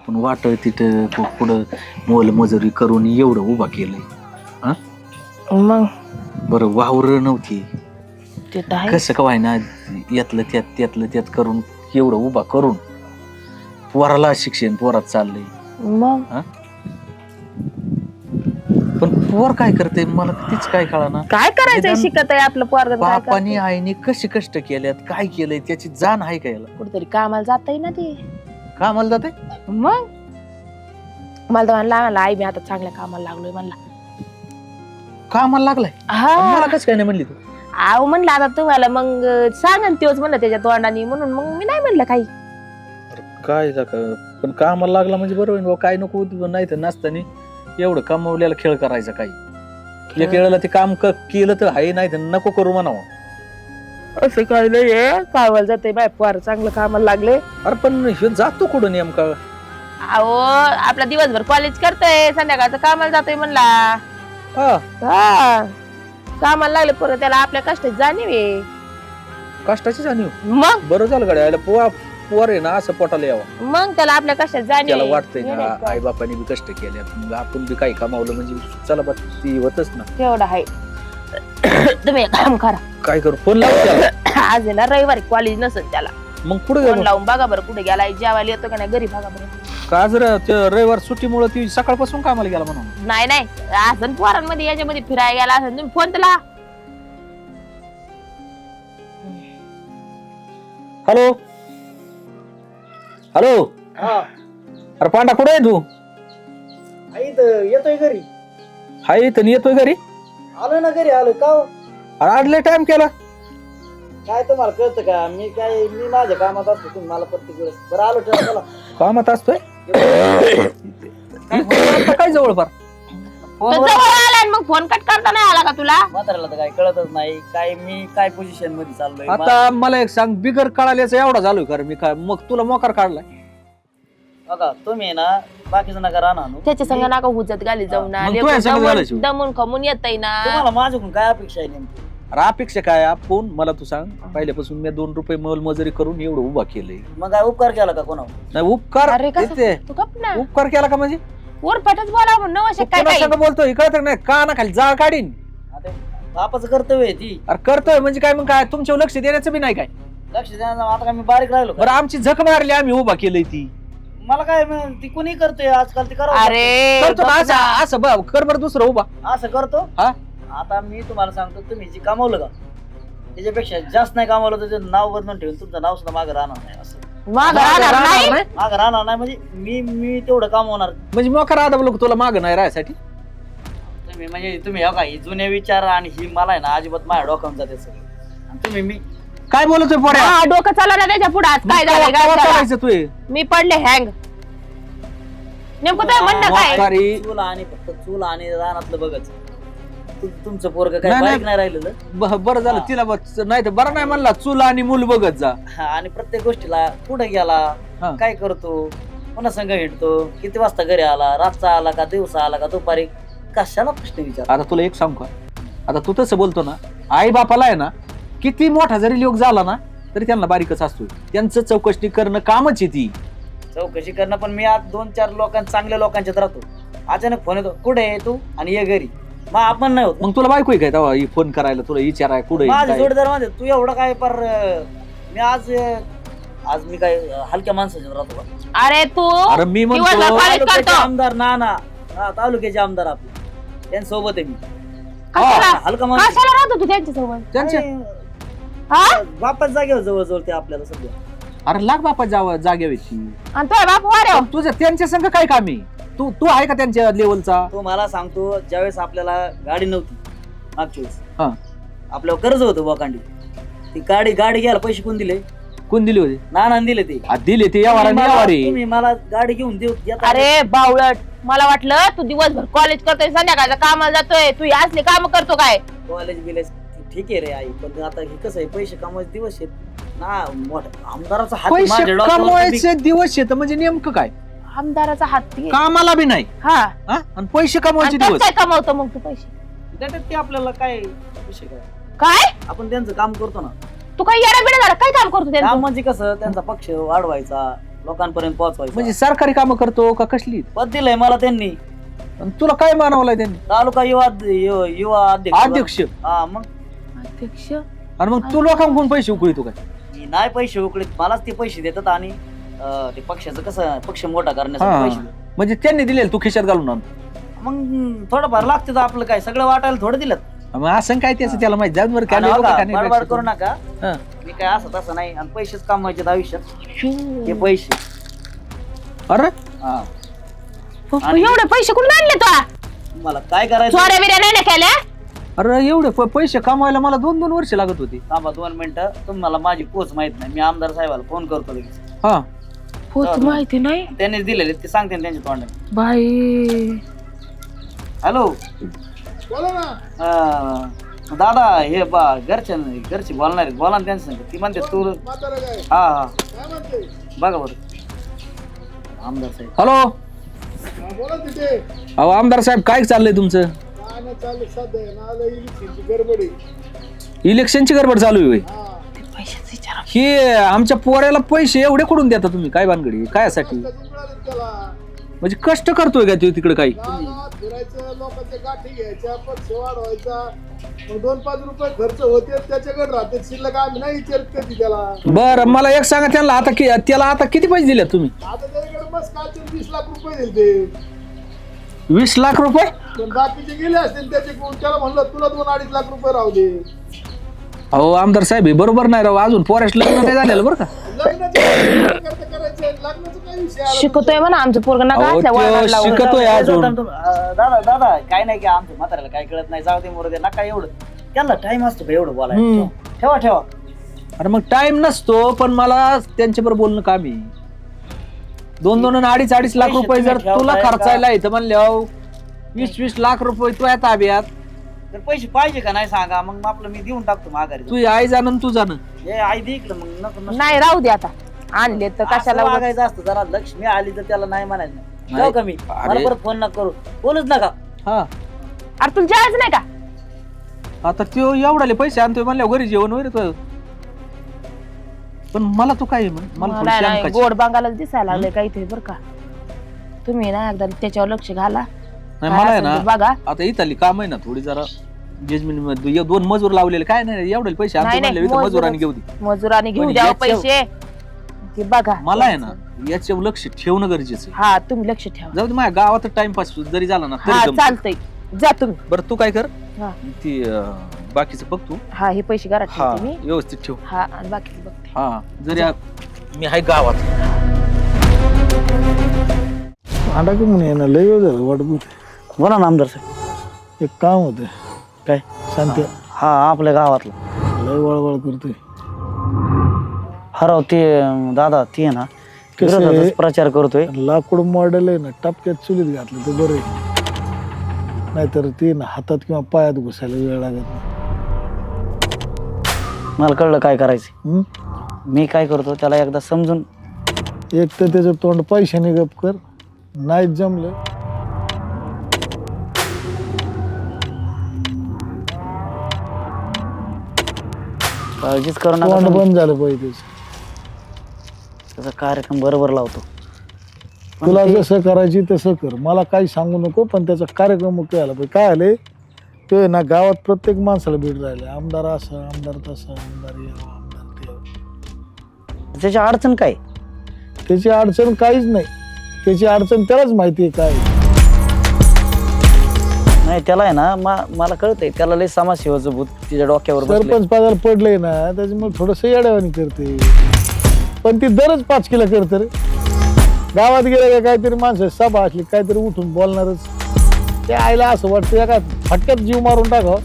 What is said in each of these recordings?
आपण वाटळ तिथं पुढं मोल मजुरी करून एवढं उभा केलंय. हा मग बरं वावर नव्हती ते तर आहे. कसं का व्हायना यातलं त्यात करून एवढं उभा करून पोराला शिक्षण पोरात चाललंय. मग हा पण पोर काय करते मला तीच काय कळना. काय करायचंय शिकत आहे आपलं पोरग बापानी आईने कशी कष्ट केल्यात काय केलंय त्याची जाण आहे का याला. कुठेतरी कामाला जात ना ते. कामाला जाते मग मला तर म्हणला आई मी आता चांगल्या कामाला लागलोय म्हणला. कामाला लागलाय हा मला कसं काय नाही म्हणली तू. आव म्हणलं आता तुम्हाला मग सांगा तेच म्हणलं त्याच्या तोंडाने म्हणून मग मी नाही म्हणलं काही. काय पण कामाला लागला म्हणजे बरोबर काय नको नाही तर नसताना एवढं कमावलेला खेळ करायचा काही एक वेळेला ते काम केलं तर आहे नाही तर नको करू म्हणावं. असं काय नाही कामाला जाते बाय पोर चांगलं कामाला लागले. अरे पण हे जातो कुठं नेमका. अहो आपला दिवसभर कॉलेज करतोय संध्याकाळचं कामाला जातोय म्हणला. हा हा कामाला लागले पोरं त्याला आपल्या कष्टाची जाणीव आहे. कष्टाची जाणीव मग बरं झालं गाड्या पोर आहे ना असं पोटाला यावं. मग त्याला आपल्या कष्टाची जाणीव त्याला आहे. वाटतंय ना आई बापाने बी कष्ट केले मग आपण बी काही कमावलं म्हणजे चला बा ती होतच ना. तेवढं आहे. तुम्ही एक काम करा काय करू फोन लावू त्याला. आज आहे ना रविवारी कॉलेज नसेल त्याला. मग कुठे फोन गेलो लावून बघा बरं कुठे गेलाय जेवायला येतो का नाही घरी बघा बरं. का जर रविवार सुट्टीमुळे ती सकाळपासून कामाला गेला म्हणून. नाही असं पोरांमध्ये याच्यामध्ये फिरायला गेला असं तुम्ही फोन त्याला. हॅलो हॅलो अरे पांडा कुठे आहे तू. येतोय घरी. हाय इथं येतोय घरी. आलो ना घरी आलो का. अरे आडले टाइम केला. काय तुम्हाला कळतं का मी माझ्या कामात असतो तुम्ही मला प्रत्येक वेळेस. बरं आलो चला. कामात असतोय काय जवळपार तो जवळ आला आणि मग फोन कट करता नाही आला का तुला. म्हाताऱ्याला तर काय कळतच नाही काय मी काय पोझिशन मध्ये चाललोय. आता मला एक सांग बिगर कळाल्याचं एवढा झालोय का मी काय मग तुला मोकार काढलाय. बघा तुम्ही ना बाकीचं नका राहणार आणू. त्याच्या संग नाका हुजत घाली जाऊ ना. मग तू या संग घालायची. दमून खमून येतय ना. तुम्हाला माझ्याकडून काय अपेक्षा आहे नेमकी. अरे अपेक्षा काय आपण मला तू सांग पहिल्यापासून मी 2 रुपये मोलमजुरी करून एवढं उभा केलंय. मग काय उपकार केला का कोणावर. नाही उपकार अरे कसं? येते. तू गप ना. उपकार केला का म्हणजे उरफाटच बोला म्हणून नवशे काय काय. बोलतोय कळत नाही का ना खाली जाळ काढीन. आता बापाचं कर्तव्य आहे ती. अरे करतोय म्हणजे काय मग काय तुमच्यावर लक्ष देण्याचं बी नाही काय. लक्ष द्या आता काय मी बारीक राहिलो का? बरं आमची झक मारली आम्ही उभा केलंय ती. मला काय ती कोणी करतोय आजकाल ती करा. अरे करतो ना असं असं बघ कर बरं दुसरं उभा. असं करतो. हा आता मी तुम्हाला सांगतो तुम्ही जे कमावलं का त्याच्यापेक्षा जास्त नाही कमावलं तर त्याचं नाव बदलून ठेवून तुमचं नाव सुद्धा मागे राहणार नाही. असं मागं राहणार नाही. मागे राहणार नाही म्हणजे मी तेवढं कमावणार. म्हणजे मोकार आदा लोक तुला माग नाही राहायसाठी. तुम्ही हो का ही जुने विचार आणि ही मला आहे ना अजिबात माझ्या डोक्यात जाते सगळं. आणि तुम्ही मी काय बोलतोय पोऱ्या. हा डोकं चालला ना त्याच्या पुढे आज काय झालं काय झालं? चालायचं तू मी पडले हँग. नेमकं काय म्हणणं काय. मोकारी. चूल आणि फक्त चूल आणि रानातलं बघायचं. तुमचं पोरग काय नाही, बारीक नाही राहिलेलं. बरं झालं तिला नाही तर बरं नाही म्हणला चुला आणि मूल बघत जा. हा, आणि प्रत्येक गोष्टीला कुठे गेला हा. काय करतो कोणा संघ हिंडतो किती वाजता घरी आला रातचा आला का दिवसा आला का दुपारी कशाला प्रश्न विचार. आता तुला एक सांगू का आता तू तसं बोलतो ना आई बापाला आहे ना किती मोठा जरी लोक झाला ना तरी त्यांना बारीकच असतो. त्यांचं चौकशी करणं कामच आहे ती. चौकशी करणं पण मी आज 2-4 चांगल्या लोकांच्यात राहतो. अचानक फोन येतो कुठे आहे तू आणि ये घरी. मग आपण नाही होत. मग तुला बायको आहे काय तेव्हा फोन करायला तुला विचाराय कुठे माझे जोडीदार मध्ये तू एवढं काय पर मी आज मी काय हलक्या माणसाच्यात राहतो का. अरे तू अरे मी म्हणतो दिवसभर कॉलेज तालुक्याचे करतो. आमदार नाना तालुक्याचे आमदार आपले त्यांच्यासोबत आहे मी. कशाला हलका माणूस कशाला राहतो तू त्यांच्यासोबत. त्यांच्या हा बापाच जागेवर जवळ ते आपल्याला सध्या. अरे लाग बापा जाग्यावरची आणि तुझ्या बाप वाऱ्या तुझ्या त्यांच्या संग काय काम आहे. तू आहे का त्यांच्या लेवलचा. तो मला सांगतो ज्यावेळेस आपल्याला गाडी नव्हती मागच्या वेळेस हा आपल्यावर कर्ज होतं वाकांडी. ती गाडी घ्यायला पैसे कोण दिले. कोण दिली होती. नानाने दिले ते. दिले ते तुम्ही मला गाडी घेऊन देता. अरे बावळट मला वाटलं तू दिवसभर कॉलेज करतोय संध्याकाळचं कामाला जातोय तू असले काम करतो काय. कॉलेज बिलेज ठीक आहे रे आई पण आता हे कसं आहे पैसे कमवायचे दिवस आहेत ना. मोठा आमदाराचा हात पैसे माझ्या डोक्यावर कमवायचे दिवस येत म्हणजे नेमकं काय. आमदाराचा हात घे. कामाला बी नाही हा हा? आणि पैसे कमवायचे आणि त्यात दिवस. काय कमवतो मग तू पैसे. देतात ते आपल्याला काय विषय काय. काय आपण त्यांचं काम करतो ना. तू काय येडा बिडा झाला काय काम करतो काम त्यांचं. म्हणजे कसं त्यांचा पक्ष वाढवायचा लोकांपर्यंत पोहोचवायचं. म्हणजे सरकारी कामं करतो का कसली? पद दिलंय मला त्यांनी, आणि तुला काय मानवलंय त्यांनी? तालुका युवा अध्यक्ष. अध्यक्ष. हा मग अध्यक्ष आणि मग तू लोकांकडून पैसे उकळीतो काय? मी नाही पैसे उकळीत, मलाच ते पैसे देतात आणि ते पक्षाचं कसं पक्ष मोठा करण्यासाठी हा. पैसे देतात. म्हणजे त्यांनी दिलेलं तू खिशात घालून आणतो. मग थोडंफार लागतं तर आपलं काय सगळं वाटायला थोडं दिलं. मग असं काय त्याचं त्याला माहिती. जाऊन बरं काय लोकं का नाही बडबड करू लक्ष नका. हा. मी काय असं तसं नाही, आणि पैसेच कमवायचे आयुष्यात हे पैसे. अरे हा एवढे पैसे कुठून आणले तू? मला काय करायचं? चोऱ्या बिऱ्या नाही ना केल्या? अरे एवढे पैसे कमवायला मला 2-2 वर्ष लागत होती. थांबा 2 मिनिटं, तुम्हाला माझी पोच माहित नाही. मी आमदार साहेबाला फोन करतो लगेच. हा होत माहिती नाही त्यांनीच दिलेले ते सांगते ना त्यांच्या तोंडाने. बाई. हॅलो बोला ना. दादा हे घरचे बोलणार आहेत, बोला ना त्यांच्या संग. ती म्हणते तू. म्हातारा काय हा हा काय म्हणते? बघा बरं आमदार साहेब. हॅलो. हा, बोला तिथे. अहो आमदार साहेब काय चाललंय तुमचं? काय नाही चाललं सध्या ना, लई इलेक्शनची गडबड आहे. इलेक्शनची गडबड चालू आहे होय? हा, पैशाच विचारा. हे आमच्या पोऱ्याला पैसे एवढे कुठून देता तुम्ही? काय भानगडी कायसाठी? कधी मिळाले त्याला? म्हणजे कष्ट करतोय का तो तिकडे काही? गावात फिरायचं, लोकांच्या गाठी घ्यायच्या, पक्ष वाढवायचा, मग 2-5 रुपये खर्च होते त्याच्याकडे राहते शिल्लक. आम्ही नाही विचारत कधी त्याला. बरं मला एक सांगा, त्याला आता किती पैसे दिले तुम्ही? आता त्याच्याकडे बस कालचे 20 लाख रुपये दिले ते. 20 लाख रुपये? पण बाकीचे गेले असतील त्याच्याकडून. त्याला म्हणलं तुला 2-2.5 लाख रुपये राहू दे. अहो आमदार साहेब हे बरोबर नाही राव. अजून पोराश लग्न नाही झालेलं बरं का? लग्नाचं करायचं, लग्नाचं काय विषय आला? शिकतोय म्हणा आमचं पोरग नका अहो, असल्या त्यो वळणाला लावू. शिकतोय अजून. दादा काय नाही की आमच्या म्हाताऱ्याला काय कळत नाही. जाऊ दे मोरू दे नका एवढं. त्यांना टाइम असतो का एवढं बोलायला? ठेवा. अरे मग टाइम नसतो, पण मला त्यांच्याबरोबर बोलणं काम आहे. 2-2 आणि 2.5 लाख रुपये जर तुला खर्चायला येतं म्हणले 20-20 लाख रुपये तू या ताब्यात. तर पैसे पाहिजे का नाही सांगा, मग आपलं मी देऊन टाकतो माघारी. तू आई जाणं तू जाणं. हे आई दे इकडं, मग नको नाही राहू दे आता. आणले तर कशाला उगाच. वागायचं असतं. जरा लक्ष्मी आली तर त्याला नाही म्हणायचं नाही. नाही. ठेव का मी? अरे. मला परत फोन नका करू, बोलूच नका. हा अरे तुला जायचं नाही का? आता तो एवढाले पैसे आणतोय म्हणल्यावर घरी जेवण वगैरे तो. पण मला तू काय म्हण, मला थोडी नाही, नाही, शंकाची. गोड बांगालाच दिसायला लागले काहीतरी बरं का. तुम्ही ना एकदा त्याच्यावर लक्ष घाला. नाही मला आहे काय असेल ना ते बघा. आता इथली काम आहे ना थोडी जरा जजमेंट मध्ये 2 मजूर लावलेले काय नाही एवढे पैसे आणतो नाही, म्हणले नाही, इथं मजुरांनी घेऊ दे. मजुरांनी घेऊन पण द्यावं याच्या- पैसे. ते बघा मला आहे ना याच्यावर लक्ष ठेवणं गरजेचं आहे. हा तुम्ही लक्ष ठेवा. जाऊ दे माझ्या गावात टाइमपास जरी झाला ना हा तरी जमतं. चालतंय. जा तुम्ही. बरं तू काय कर हा. ती बाकीचं बघ तू. हा हे पैसे घरात हा ठेवते मी. व्यवस्थित ठेव. हा आणि बाकीचं बघते. हा जरी मी आहे गावात. भांडा की म्हणे ना, लय वेळ झालं वाट बघते. बोला ना आमदार साहेब. एक काम होतं काय? शांती. हा आपल्या गावातलं. लय वळवळ करतोय. हराव ते दादा ती आहे ना कसं आहे? विरोधातच प्रचार करतोय. लाकूड मॉडेल आहे ना, टपक्यात चुलीत घातलं तर बरं आहे. नाहीतर ते ना हातात किंवा पायात घुसायला वेळ लागत नाही. मला कळलं काय करायचं. हं? मी काय करतो त्याला एकदा समजून. एक तर त्याचं तोंड पैशाने गप कर, नाहीच जमलं काळजीच करू तोंड नका. बंद झालं पाहिजे त्याचं. त्याचा कार्यक्रम बरोबर लावतो. पण तुला ते- जसं करायची तसं कर, मला काही सांगू नको, पण त्याचा कार्यक्रम मुख्य झाला पाहिजे. काय आलंय ते आहे ना, गावात प्रत्येक माणसाला भेट राहिले. आमदार असं, आमदार तसं, आमदार यावं, आमदार ते यावं. त्याची अडचण काय? त्याची अडचण काहीच नाही. त्याची अडचण त्यालाच माहिती आहे काय. नाही त्याला आहे ना मला कळतंय त्याला लय समाजसेवाचं भूत तिच्या डोक्यावर बसलंय. सरपंच पदाला पडलंय ना, त्याच्यामुळे थोडंसं येड्यावानी करते. पण ती दरच 5 किलो करते रे. गावात गेल्या का काहीतरी माणसं सभा असली काहीतरी उठून बोलणारच. ते आईला असं वाटतं एका फटक्यात जीव मारून टाकावं.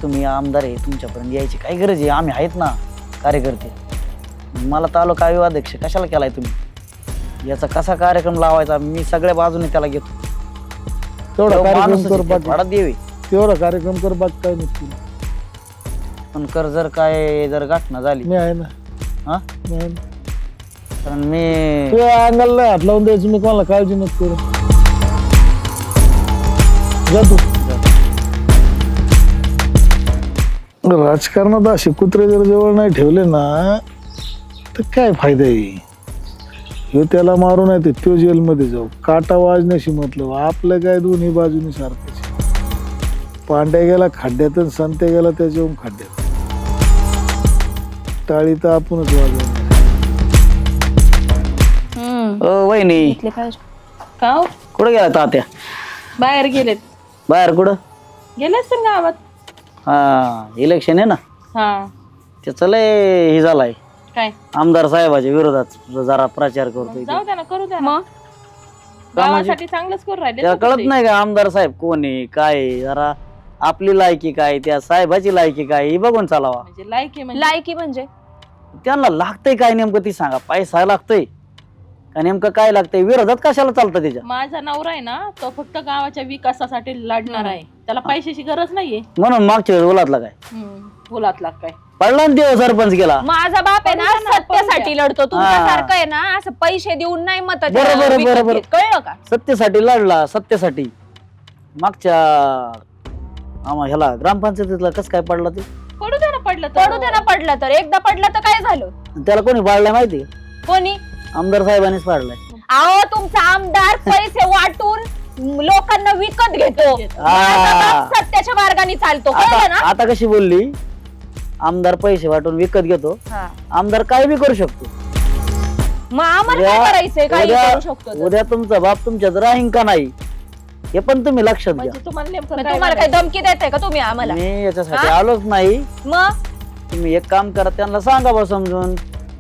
तुम्ही आमदार आहे, तुमच्यापर्यंत यायची काय गरज आहे? आम्ही आहेत ना कार्यकर्ते. मला तालुका अध्यक्ष कशाला केलाय तुम्ही? याचा कसा कार्यक्रम लावायचा मी सगळ्या बाजूने त्याला घेतो. तेवढा तो कार्यक्रम माणूसच कर आहे, बाकी. भाडा देवी. तेवढा कार्यक्रम कर बाकी काय नक्की. पण कर जर काय जर घटना झाली. मी आहे ना. हा मी आहे ना. कारण मी तुझ्या अंगाला नाही हात लावून द्यायचं. मी कोणाला काळजी नको करू. जा तू. राजकारणात असे कुत्रे जर जवळ नाही ठेवले ना तर काय फायदा आहे ह्यो त्याला मारू नाही तर तो जेलमध्ये जाऊ काटा वाजण्याशी म्हटलं आपलं काय दोन्ही बाजूनी सारखंच पांड्या गेला खड्ड्यात आणि संत्या गेला त्याच्याहून खड्ड्यात टाळी तर आपणच वाजवणार वहिनी इथले काय का हो? कुठं गेला तात्या बाहेर गेलेत बाहेर कुठं गेले असतील गावात. हा इलेक्शन आहे ना हा त्याचं लय हे झालाय काय आमदार साहेबाच्या विरोधात जरा प्रचार करतोय जाऊ द्या ना करू द्या मग का म्हणजे? गावासाठी चांगलंच करू राहिले त्याला कळत नाही का आमदार साहेब कोण आहे काय आहे? जरा आपली लायकी काय त्या साहेबाची लायकी काय ही बघून चालावा म्हणजे लायकी म्हणजे त्यांना लागतंय काय नेमकं ती सांगा पैसा लागतंय का नेमकं काय लागतंय विरोधात कशाला चालतं त्याच्या माझा नवरा आहे ना तो फक्त गावाच्या विकासासाठी लढणार आहे त्याला पैशाची गरज नाहीये म्हणून मागच्या वेळेस बोलातला काय बोलातला काय पडला ना देव सरपंच गेला माझा बाप आहे ना करू द्या ना, सत्यासाठी लढतो तुमच्यासारखं आहे ना असं पैसे देऊन नाही मत बरोबर. कळलं का सत्तेसाठी लढला सत्तेसाठी मागच्या ह्याला ग्रामपंचायतीला कसं काय पडला ते पडू द्या ना पडलं पडू दे ना पडलं तर एकदा पडलं तर काय झालं त्याला कोणी पाडलाय माहिती कोणी आमदार साहेबांनीच पाडलाय अहो तुमचा आमदार पैसे वाटून लोकांना विकत घेतो हा. माझा बाप सत्याच्या मार्गाने चालतो कळलं ना आता कशी बोलली आमदार पैसे वाटून विकत घेतो आमदार काय बी करू शकतो मग आम्हाला काय करायचंय काय करू शकतो तर. उद्या तुमचा बाप तुमच्यात राहीन का नाही हे पण तुम्ही लक्षात घ्या म्हणजे तुम्हाला नेमकं मग काय तुम्हाला काय म्हणायचं? धमकी देताय का तुम्ही आम्हाला मी याच्यासाठी हा? आलोच नाही मग तुम्ही एक काम करा त्यांना सांगा बा समजून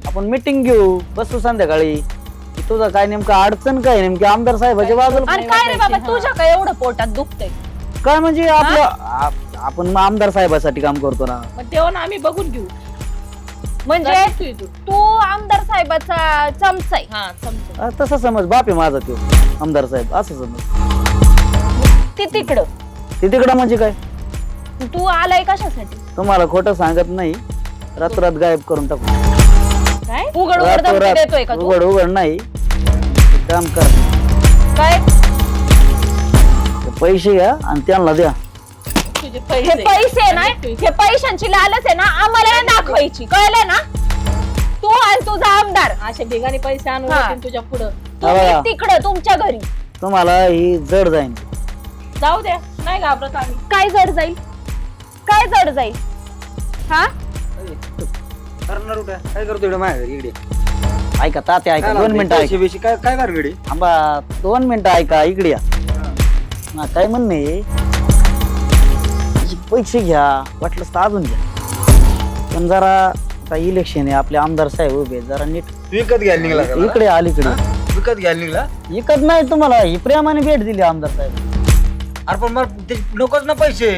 आपण मीटिंग घेऊ बसू संध्याकाळी की तुझं काय नेमकं अडचण काय नेमकी आमदार साहेबाच्या बाजूला आणि काय रे बाबा तुझ्या काय एवढं पोटात दुखतंय काय म्हणजे आपलं आपण मग आमदार साहेबासाठी काम करतो ना मग तेव्हा ना आम्ही बघून घेऊ म्हणजे जायचं तू इथून. तू आमदार साहेबाचा चमचा आहे हा समजा हा, तसं समज बाप आहे माझा तो आमदार साहेब असं समज ती तिकडं ते तिकडं म्हणजे काय तू आलाय कशासाठी तुम्हाला खोटं सांगत नाही रातोरात गायब करून टाकू काय उघड उघड धमकी देतोय का तू उघड उघड नाही काम कर काय ते पैसे घ्या आणि त्यांना द्या तुझे हे पैसे पैसे नाही हे पैशांची लालच आहे ना आम्हाला नाही दाखवायची कळलं ना तू आणि तुझा आमदार असे बेगाने पैसे आणून हा. देतील तुझ्या पुढं तुम्ही हा. तिकडं तुमच्या घरी तुम्हाला ही जड जाईन जाऊ द्या नाही घाबरत आम्ही काय जड जाईल काय जड जाईल हा काय करतो इकडे माझ्या घरी इकडे ऐका तात्या ऐका 2 मिनिटं ऐका काय काय कर गडी थांबा 2 मिनिटं ऐका इकडे या हा, काय म्हणणं आहे पैसे घ्या वाटलंच तर अजून घ्या पण जरा आता इलेक्शन आहे आपले आमदार साहेब उभे आहेत, जरा नीट विकत घ्यायला निघला का? इकडे अलीकडे विकत घ्यायला निघला विकत नाही तुम्हाला ही प्रेमाने भेट दिली आमदार साहेब अरे पण मला ते नकोच ना पैसे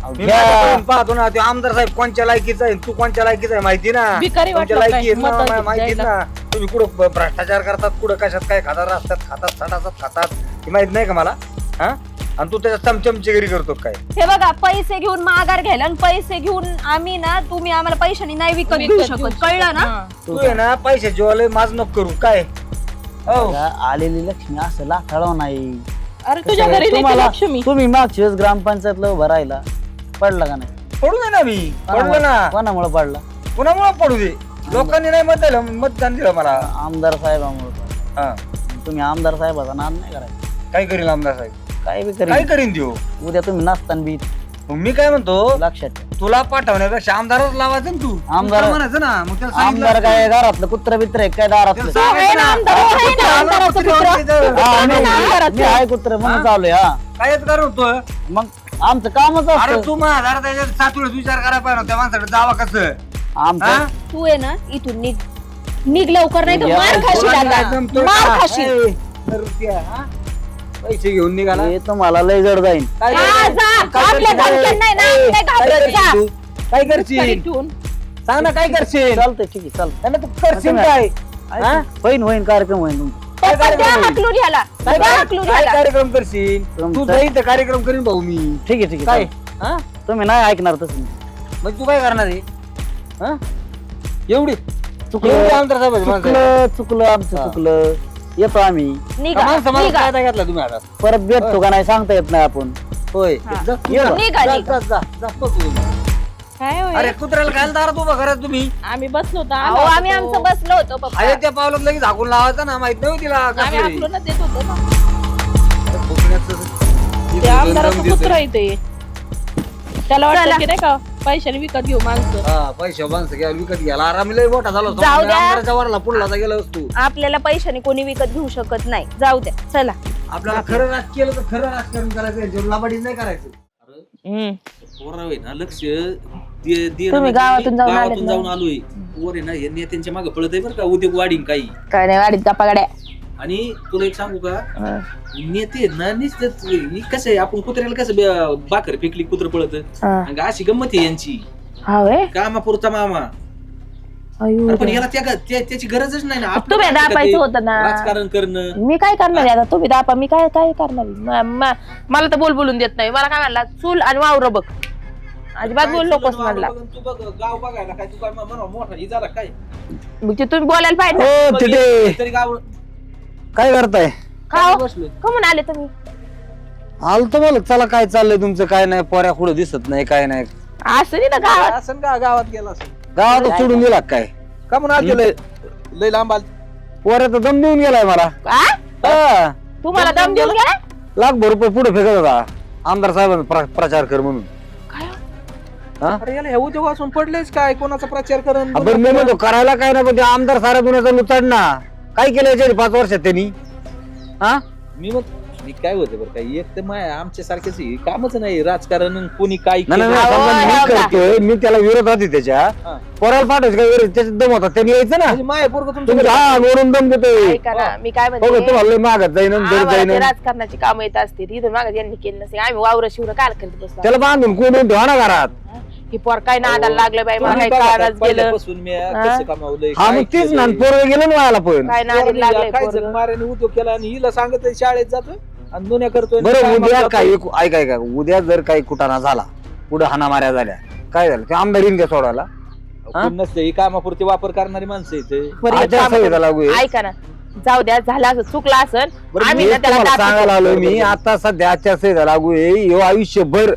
अहो, मी घ्या. माझ्याकडून पाहतो ना ते आमदार साहेब कोणच्या लायकीचा आहे तू कोणच्या लायकीचा आहे माहिती ना भिकारी कोणच्या वाटलं लायकी आहेत काय? ना, मतं माहिती द्यायला. ना तुम्ही कुठं भ्रष्टाचार करतात कुठं कशात काय खातात रस्त्यात खातात सटासट खातात हे माहित नाही का मला हा आणि तू त्याच्या चमचमचेगिरी करतो काय हे बघा पैसे घेऊन माघार घ्यायला आणि पैसे घेऊन आम्ही ना तुम्ही आम्हाला पैशाने नाही विकत घेऊ विकत शकत घेऊ कळलं ना हा. तू आहे ना पैसे जेवायला माझ नको करू काय हो बघा, आलेली लक्ष्मी असं लाथाळव नाही अरे तुझ्या कसं आहे, घरी तुम्हाला लक्ष्मी तुम्ही मागच्या वेळेस ग्रामपंचायतला उभं राहिला पडला का नाही पडू दे ना मी पडलो ना कोणामुळे पडला कुणामुळे पडू दे लोकांनी नाही मतदान दिलं मला आमदार साहेबामुळे पडला हा तुम्ही आमदार साहेबाचा नाद नाही करायचा काय करील आमदार साहेब काय बी काय करेल करीन देऊ उद्या तुम्ही नाचताना बी मग मी काय म्हणतो लक्षात ठेवा. तुला पाठवण्यापेक्षा आमदारच लावायचं ना तू आमदार- तू म्हणायचं ना मग त्याला सांगितलं आमदार काय असतं. घरातलं कुत्र बित्र आहे काय दारातलं त्याला सांगायचं ना. आमदार आहे ना, कुत्रा आला, आमदाराचं कुत्रा कुत्रा. आला तिथं. हा, आम्ही मी- आमदाराचं. मी आहे कुत्र म्हणून हा? चालू हा कायच करतोय मग आमचं कामच अरे असतं तू माझा त्याच्यात 7 वेळेस विचार करायला पाहिजे त्या माणसाकडे जावा कसं आमचं हा? तू आहे ना इथून निघ लवकर नाही तर या, मार खाशील कोणाला आता. जमतोय मार का? खाशील ए, तर त्या, हा? पैसे घेऊन निघाला हे तुम्हाला लय जड जाईन काय हा, करशील? जा. काय आपल्या करशील? धमक्यात नाही ना, ए, नाही काय घाबरत, करशील जा. तू? काय घरी करशील ठेवून सांग ना काय करशील चालतंय ठीक आहे चालतंय नाही, तू करशील काय हा? होईन होईन कार्यक्रम होईन तुमचा काय पप्पा, द्या कार्यक्रम हाकलून ह्याला. काय द्या हाकलून काय ह्याला. कार्यक्रम करशील तू तुमचं- जाईल तर कार्यक्रम करीन भाऊ मी ठीक आहे ठीक काय आहे चालतंय. हा तुम्ही नाही ऐकणार तसं मग तू काय करणार आहे हा? एवढी चुकलं एवढी आमदार साहेबाची माणसं आहे. चुकलं चुकलं आमचं हा. चुकलं येतो आम्ही निघा, का माणसं मला निघा. फायदा घेतला तुम्ही आता परत भेटतो का नाही सांगता येत नाही आपण होय हा. जा, ये बा. निघा, जा, निघा. जा, जा, जा, पळ तू. काय होय? अरे कुत्र्याला खायला दारात उभा करा तुम्ही. आम्ही बसलो होतो अहो आम्ही आमचं बसलो होतो पप्पा. आहे त्या पावलात लगेच झाकून लावायचं ना, माहित नाही तिला आम्ही कसं आहे. आपलं देत होतो ना फुकण्याचं- ते आमदाराचं दम कुत्र देतोय. आहे ते. त्याला चला. वाटतं की नाही का पैशाने विकत घेऊ माणसं. हा, पैसे माणसं घ्या विकत घ्यायला आरामी लय मोठा झाला होता. जाऊ द्या. आमदाराच्या वरला पुढला गेला असतो. आपल्याला पैशाने कोणी विकत घेऊ शकत नाही. जाऊ द्या चला. आपल्याला खरं राजकीय केलं तर खरं राजकारण करायचं, याच्यावर लाबाडीच नाही करायचं. पोरं आहे ना लक्ष दे तुम्ही गावातून जाऊन आलेत ना? जाऊन आलोय. पोर आहे ना हे नेत्यांच्या मागे पळत आहे बरं का, उद्योग वाढीन काही. काय नाही वाढीत गप्पा गाड्या. आणि तुला एक सांगू का, नेते आहेत ना नुसतं कसं आहे, आपण कुत्र्याला कसं बाकर फेकली कुत्र पळत, अशी गंमत आहे यांची. हा वे कामापुरता मामा. अरे पण याला त्याची गरजच नाही ना. आपलं तुम्ही काय दापायचं ते होतं ना. राजकारण करणं. मी काय करणार आहे आता? तुम्ही दापा, मी काय काय करणार? मला तर बोलून देत नाही. मला काय म्हणला, चूल आणि वावर बघ. अजिबात काय बोल तुला नकोस नाव म्हणला. बघून तू बघ गाव बघायला काय, तू काय म्हणा मोठा ही झाला काय. मग ते तुम्ही बोलायला पाहिजे. हो मग तिथे तरी गाव काय करताय? का हो? बसलोय. कमून आले तुम्ही? आलतो मला, चला काय चाललंय तुमचं, काय नाही, पोऱ्या कुठं दिसत नाही, काय नाही. असं नाही ना गावात. असं का गावात गेला असं गावात सोडून गेला काय? का म्हणून आज गेलंय लय लांब आल. पोऱ्याचा दम देऊन गेलाय मला. आ? हा. तुम्हाला दम देऊन गेला? लाखभर रुपये पुढे फेकत होता आमदार साहेबांचा प्रचार कर म्हणून. अरे याला हे उद्योग असून पडलेच काय, कोणाचा प्रचार करण. आपण मी म्हणतो करायला काय नाही, पण ते आमदार सारा दुनियाचा लुचाड ना. काय केलं याच्या 5 वर्षात त्यांनी? हा, मी मग मी काय होतं बरं काय, एक तर आमच्या सारखेच कामच नाही राजकारण, कोणी काय नाही, केलं. नाही, समजा मी करतोय, मी त्याला विरोध होती त्याच्या हा. पोराला पाठवायचं काय विरोध, त्याच्यात दम होता, त्यांनी यायचं ना. म्हणजे माय पोरगं तुम्ही तुमच्या हा वरून दम देतोय. ऐका ना, मी काय बघ म्हणते, तुम्हाला लय मागत जाईन आणि दर आम्हाला जाईन. ते राजकारणाची कामं येत असते. इथून मागत यांनी केलं नसते. आम्ही वावर शिवर काय करत बसलो. त्याला बांधून कोणून ठेवा ना घरात. ही पोर काय नादाला लागलं बाई, मला तुम्ही काय बघा, काळाच गेलं. पहिल्यापासून मी कसं कमावलंय, हा काय मग तीच ना, केलंय. पोरं गेलं ना व्हायला पण. काय नादाला लागलंय काय पोरगं. जगमाऱ्याने उद्योग केला आणि हिला सांगत शाळेत जातो आणि दुनिया करतोय. बरं काय उद्या म्हणतो काय ऐका ऐका, उद्या जर काही कुटाणा झाला, पुढे हाणामाऱ्या झाल्या, काय झालं ते आमदार येईन का सोडायला? कोण नसते, ही कामापुरती वापर करणारी माणसं इथे. बरं, एक काम आचारसंहिता करू. लागू आहे. ऐका ना, जाऊ द्या, झालं असं, चुकलं असन. बरं, आम्ही मी ना त्याला तुम्हाला दाखवतो. सांगायला आलोय, मी आता सध्या आचारसंहिता लागू आहे. ह्यो आयुष्यभर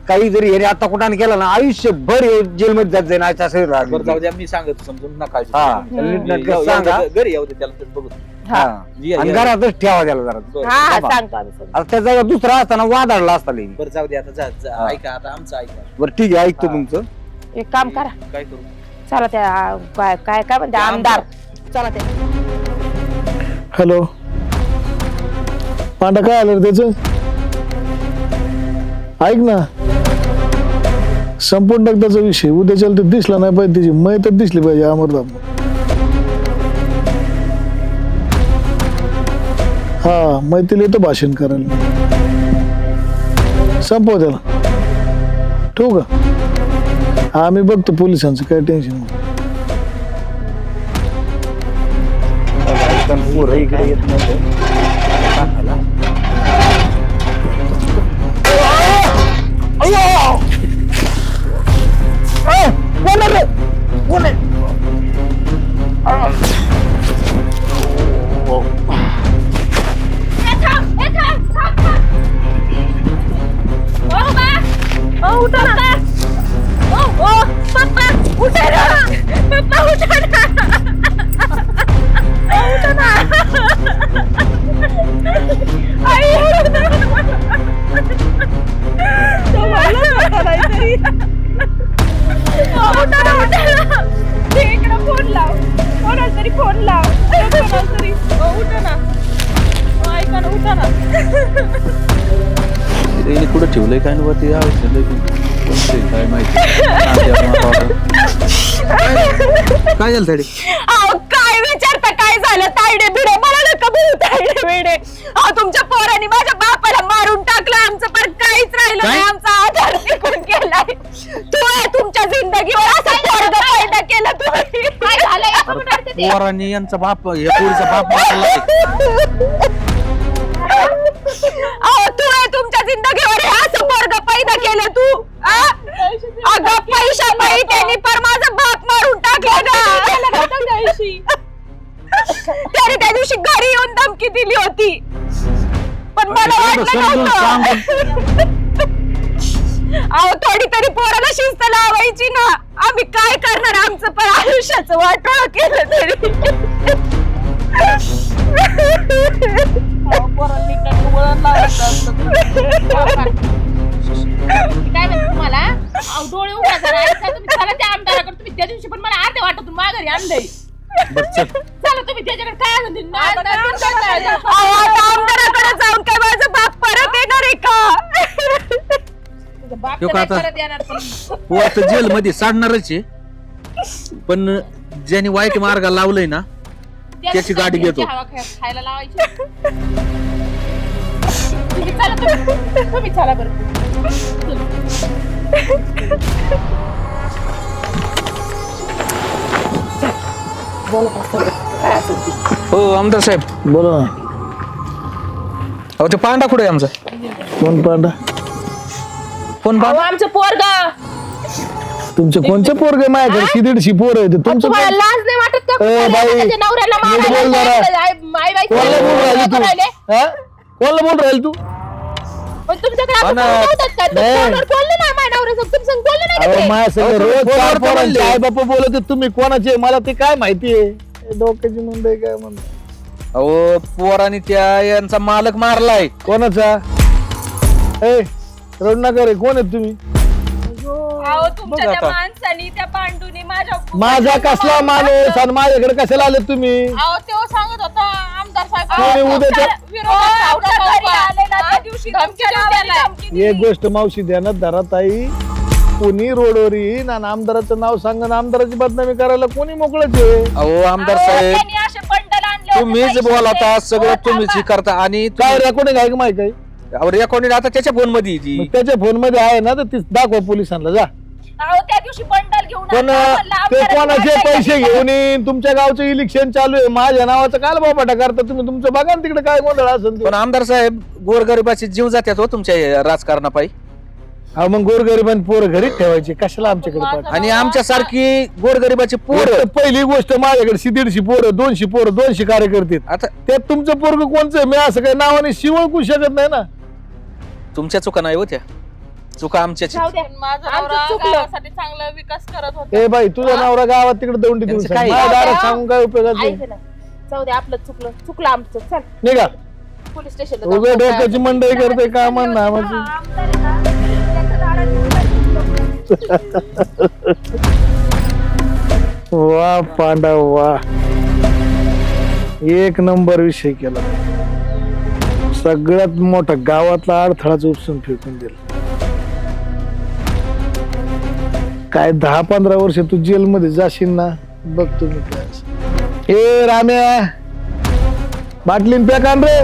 काही जरी याने आता कुठाने केला ना, आयुष्यभर जेलमध्ये जात जाईल आचारसंहिता लागली. बरं जाऊ द्या, मी सांगतो समजून नका काळजी हा, करू. त्याला नीटनेटकं येऊ- सांगा. येऊ दे, घरी येऊ दे त्याला ते बघू. हा. ये- आणि ये. घरातच ठेवा त्याला जरा. बरं. हा हा, बाबा. सांगतो आम्ही सगळं. आता त्या जागा दुसरा असताना वादाडला असता लई. बरं जाऊ दे आता हा. ऐका आता आमचं ऐका. बरं ठीक आहे, ऐकतो हा. तुमचं. एक काम करा, काय करू. चला त्या काय काय काय म्हणते आमदार, चला ते. हॅलो, पांडा काय आलं रे त्याचं? ऐक ना, संपूर्ण टाकताचा विषय. उद्याच्याला तर दिसला नाही पाहिजे, त्याची मै तर दिसली पाहिजे अमरधाम. हा, मैत्रीला येतो भाषण करायला. संपव त्याला, ठेवू का? हा, मी बघतो पोलिसांचं, काय टेन्शन नाही. पोरं इकडे येत नव्हते. टाकायला. फोन लाव, कोणाला तरी फोन लाव, कोणाला तरी. उठा ना, ऐका ना, उठा ना. तिने कुठं ठेवलंय काय ना वरती काय माहिती. काय झालं तरी. अहो, काय विचारता, काय झालं? तायडे बिडे मला नका बोलू, तायडे बिडे. अहो, तुमच्या पोरांनी माझ्या बापाला मारून टाकलं. आमचं पण काहीच राहिलं नाही. आमचा आधार टिकून गेलाय. तू आहे तुमच्या जिंदगीवर असं पोरगं पैदा केलं तुम्ही. काय झालंय? पोरांनी यांचा बाप, या पोरीचा बाप मारलाय. अहो, तू आहे तुमच्या जिंदगीवर हे असं पोरगं पैदा केलं तू. आ? अगं, पैशा पायी त्यांनी पर माझा बाप मारून टाकला ना. त्याने त्या दिवशी घरी येऊन धमकी दिली होती, पण मला वाटलं नव्हतं. अहो थोडी तरी पोराला शिस्त लावायची ना. आम्ही काय करणार, आमचं पण आयुष्याचं वाटोळं केलं तरी. पोरांनी काय वळण लावायचं असतं. काय म्हणते तुम्हाला? अहो, डोळे उघडा जरा. ऐका तुम्ही, चला त्या आमदाराकडे. तुम्ही त्या दिवशी पण मला अर्ध्या वाटातून माघारी आणलंय. चला तुम्ही त्याच्याकडे. काय म्हणते? अहो, आता आमदाराकडे जाऊन काय माझा बाप परत येणार आहे का? बाप ह्यो तर का नाही आता? परत येणार पण. पोर तर जेल मध्ये साडणारच आहे, पण ज्याने वाईट मार्ग लावलंय ना त्याची गाडी घेतो. हवा खायला लावायची. तुम्ही चला, तुम्ही चला बरं. हो आमदार साहेब, बोला ना. अहो ते पांडा कुठे आहे आमचा? कोण पांडा? कोण अहो, पांडा? आमचं पोरगा. तुमचे कोणचे पोरगे माझ्याकडे? 150 पोर आहे तुमचं तुम्हाला कोण- लाज नाही वाटत का? ए, बाई, त्याच्या नवऱ्याला नीट बोल मारायला जरा. जायचं. आई कोणाला बोल राहिली तू? राहिले. हा? कोणाला बोल राहील तू? पण तुमच्याकडे असं अन- बोलतात का? तुम्ही नाही. फोनवर बोलले ना माझ्या नवऱ्यासंग. तुमच्या संग बोलले नाही का अहो ते? माझ्या सगळं अहो, रोज फोनवर चार तर पोरांचे म्हणले. आई बापा बोलत आहेत, तुम्ही कोणाचे मला ते काय माहितीये? हे डोक्याची मुंडे काय म्हणतो? अहो पोराने त्या यांचा मालक मारलाय. कोणाचा? ए रड नका रे, कोण आहेत तुम्ही? अहो तुमच्या बघ त्या आता. माणसानी, त्या पांडूनी माझा कसला माणूस आणि माझ्याकडे कशाला आले तुम्ही? अहो, तेव्हा सांगत होता आमदार साहेब. तुम्ही उद्याच्या- विरोधात आमच्या सावटा घरी सावटा. आलेला त्या दिवशी धमकी तुमच्या देऊन नावाने गेलाय. धमकी दिली. एक गोष्ट मावशी ध्यानात धरा ताई, कोणी रोडवर येईन आणि आमदाराचं नाव सांगून आमदाराची बदनामी करायला कोणी मोकळच आहे. अहो आमदार अहो, साहेब, त्यांनी असे बंडल आणले होते तुम्हीच पैशाचे. बोलता, सगळं हो, तुम्हीच हे थांबा. करता. आणि काय रेकॉर्डिंग आहे का माहिती आहे? रेकॉर्डिंग आता त्याच्या फोन मध्ये येते. मग त्याच्या फोन मध्ये आहे ना, तर ती दाखवा पोलिसांना जा. अहो त्या दिवशी बंडल घेऊन पण आला, म्हणलं ते आमदाराची कोणाचे बंडल पैसे घेऊन घेऊन येईन? तुमच्या गावचं इलेक्शन चालू आहे, माझ्या नावाचं काय बापाटा करता तुम्ही? तुमचं बघा ना तिकडे काय गोंधळ असेल ते. पण आमदार साहेब, गोरगरिबाचे जीव जातात हो तुमच्या या राजकारणापायी. हा मग गोरगरिबांनी पोरं घरीच ठेवायची, कशाला आमच्याकडे पाठवा? आणि आमच्यासारखी गोरगरिबाची पोरं पहिली गोष्ट माझ्याकडे 150 पोरं, 200 पोरं, 200 कार्यकर्ते आहेत. आता त्यात तुमचं पोरग कोणचं आहे? मी असं काही नावाने शिवळकू शकत नाही ना. तुमच्या चुका नाही होत्या, चुका आमच्याच. जाऊ द्या. माझा आमचं नवरा चुकलं. गावासाठी चांगला विकास करत होता. ए बाई, तुझा नवरा गावात तिकडे दौंडी देऊन त्यांचं सांग. काय? माझ्या दारात सांगून काय उपयोगाचं? ऐक ना, जाऊ दे, आपलं चुकलं आमचं. चल निघा. पोलीस स्टेशनला उभे डोक्याची मंडई करते का म्हणणं हा, आम्हाला? आमदार आहे ना, त्याच्या दारात वा पांडा वा, एक नंबर विषय केला. सगळ्यात मोठा गावातला अडथळाच उपसून फेकून दिला. काय 10-15 वर्ष तू जेलमध्ये जाशील ना, बघ तुम्ही काय. ए राम्या, बाटलीन पॅक आण रे.